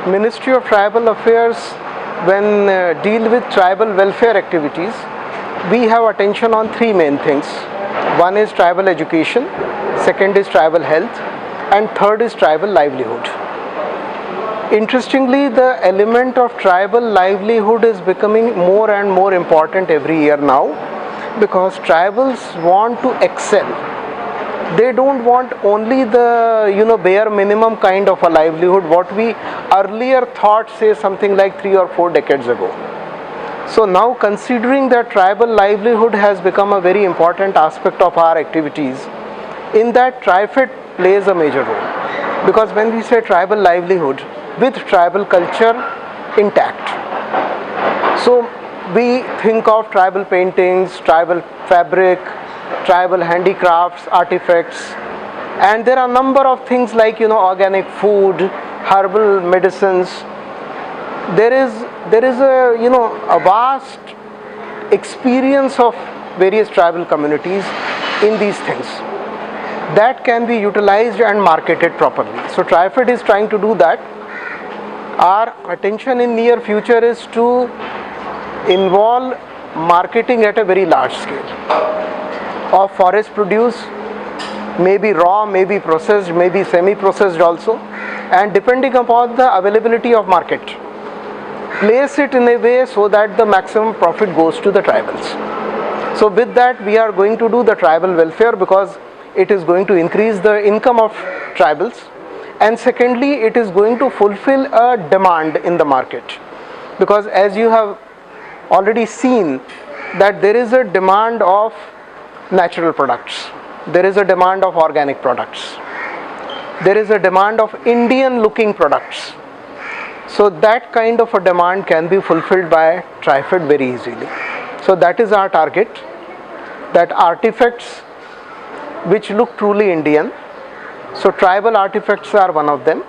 Ministry of Tribal Affairs, when deal with tribal welfare activities, we have attention on three main things. One is tribal education, second is tribal health, and third is tribal livelihood. Interestingly, the element of tribal livelihood is becoming more and more important every year now, because tribals want to excel. They don't want only the bare minimum kind of a livelihood what we earlier thought, say something like 3 or 4 decades ago. So now, considering that tribal livelihood has become a very important aspect of our activities, in that TriFed plays a major role, because when we say tribal livelihood with tribal culture intact, so we think of tribal paintings, tribal fabric, tribal handicrafts, artifacts, and there are a number of things like organic food, herbal medicines. There is a vast experience of various tribal communities in these things that can be utilized and marketed properly. So TriFed is trying to do that. Our attention in near future is to involve marketing at a very large scale of forest produce, maybe raw, maybe processed, maybe semi-processed also, and depending upon the availability of market, place it in a way so that the maximum profit goes to the tribals. So with that, we are going to do the tribal welfare, because it is going to increase the income of tribals, and secondly, it is going to fulfill a demand in the market, because as you have already seen that there is a demand of natural products, there is a demand of organic products, there is a demand of Indian looking products. So that kind of a demand can be fulfilled by TriFed very easily. So that is our target, that artifacts which look truly Indian. So tribal artifacts are one of them.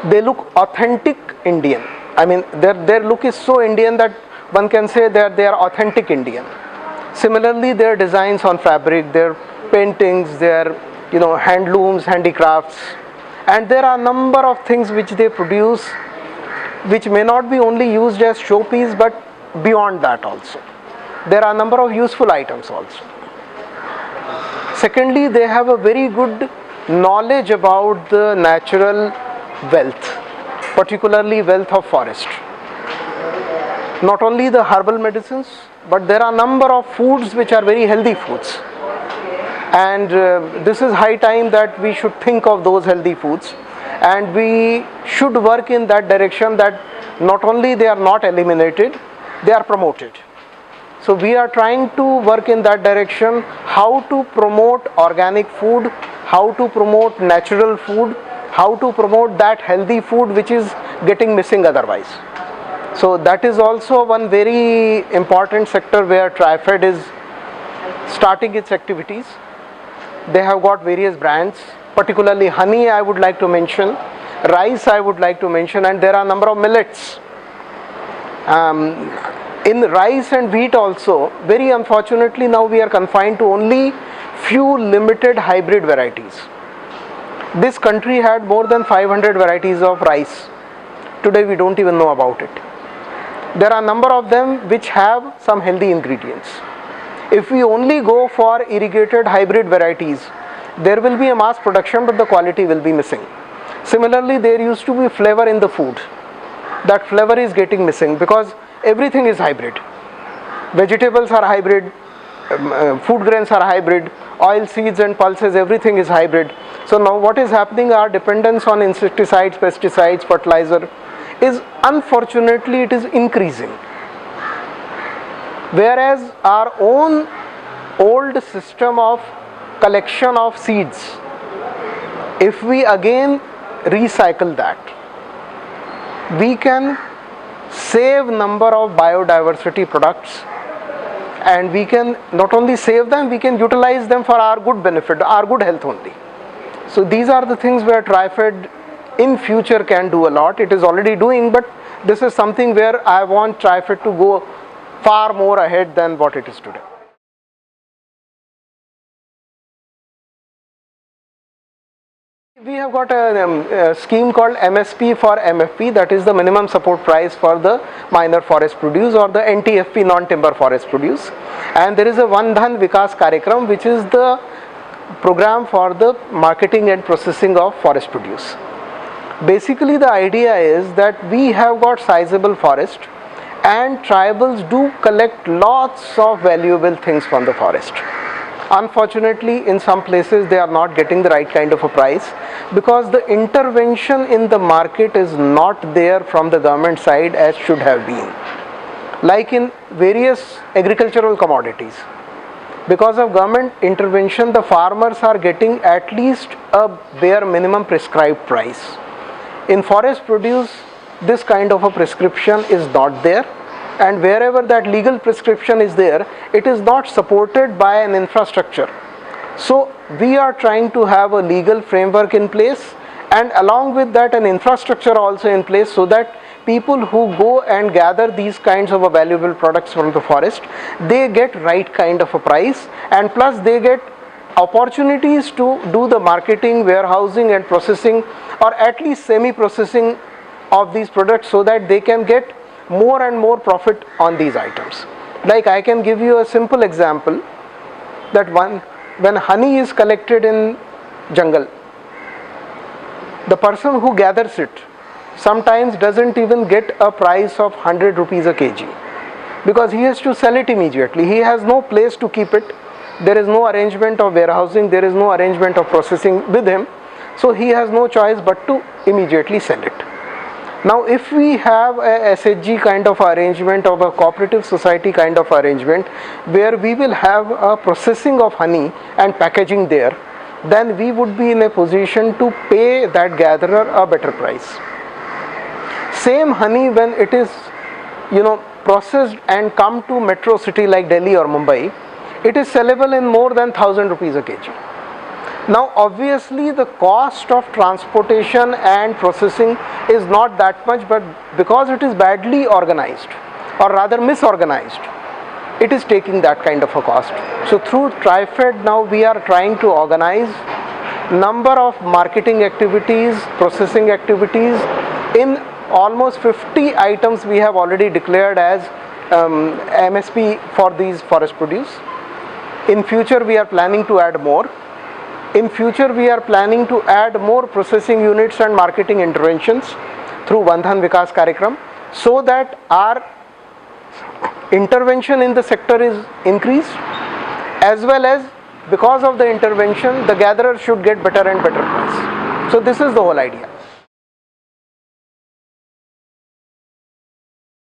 They look authentic Indian. I mean, their look is so Indian that one can say that they are authentic Indian. Similarly, their designs on fabric, their paintings, their handlooms, handicrafts, and there are a number of things which they produce which may not be only used as showpiece, but beyond that also. There are a number of useful items also. Secondly, they have a very good knowledge about the natural wealth, particularly wealth of forest. Not only the herbal medicines, but there are a number of foods which are very healthy foods, and this is high time that we should think of those healthy foods, and we should work in that direction, that not only they are not eliminated, they are promoted. So we are trying to work in that direction, how to promote organic food, how to promote natural food, how to promote that healthy food which is getting missing otherwise. So that is also one very important sector where TriFed is starting its activities. They have got various brands, particularly honey I would like to mention, rice I would like to mention, and there are a number of millets. In rice and wheat also, very unfortunately now we are confined to only few limited hybrid varieties. This country had more than 500 varieties of rice. Today we don't even know about it. There are a number of them which have some healthy ingredients. If we only go for irrigated hybrid varieties, there will be a mass production, but the quality will be missing. Similarly, there used to be flavor in the food. That flavor is getting missing because everything is hybrid. Vegetables are hybrid, food grains are hybrid, oil seeds and pulses, everything is hybrid. So now what is happening, our dependence on insecticides, pesticides, fertilizer is, unfortunately, it is increasing. Whereas our own old system of collection of seeds, if we again recycle that, we can save number of biodiversity products, and we can not only save them, we can utilize them for our good benefit, our good health only. So these are the things where TriFed in future can do a lot. It is already doing, but this is something where I want TriFed to go far more ahead than what it is today. We have got a scheme called MSP for MFP, that is the minimum support price for the minor forest produce, or the NTFP, non-timber forest produce. And there is a Vandhan Vikas Karyakram, which is the program for the marketing and processing of forest produce. Basically the idea is that we have got sizable forest, and tribals do collect lots of valuable things from the forest. Unfortunately, in some places they are not getting the right kind of a price, because the intervention in the market is not there from the government side as should have been. Like in various agricultural commodities, because of government intervention, the farmers are getting at least a bare minimum prescribed price. In forest produce, this kind of a prescription is not there, and wherever that legal prescription is there, it is not supported by an infrastructure. So we are trying to have a legal framework in place, and along with that an infrastructure also in place, so that people who go and gather these kinds of valuable products from the forest, they get right kind of a price, and plus they get opportunities to do the marketing, warehousing and processing, or at least semi-processing of these products, so that they can get more and more profit on these items. Like I can give you a simple example, that when honey is collected in jungle, the person who gathers it sometimes doesn't even get a price of 100 rupees a kg, because he has to sell it immediately. He has no place to keep it. There is no arrangement of warehousing, there is no arrangement of processing with him, so he has no choice but to immediately sell it. Now if we have a SHG kind of arrangement, of a cooperative society kind of arrangement, where we will have a processing of honey and packaging there, then we would be in a position to pay that gatherer a better price. Same honey, when it is processed and come to metro city like Delhi or Mumbai, it is sellable in more than 1000 rupees a kg. Now obviously the cost of transportation and processing is not that much, but because it is badly organized, or rather misorganized, it is taking that kind of a cost. So through TriFed now we are trying to organize number of marketing activities, processing activities. In almost 50 items we have already declared as MSP for these forest produce. In future we are planning to add more. In future we are planning to add more processing units and marketing interventions through Vandhan Vikas Karyakram, so that our intervention in the sector is increased, as well as because of the intervention the gatherer should get better and better price. So this is the whole idea.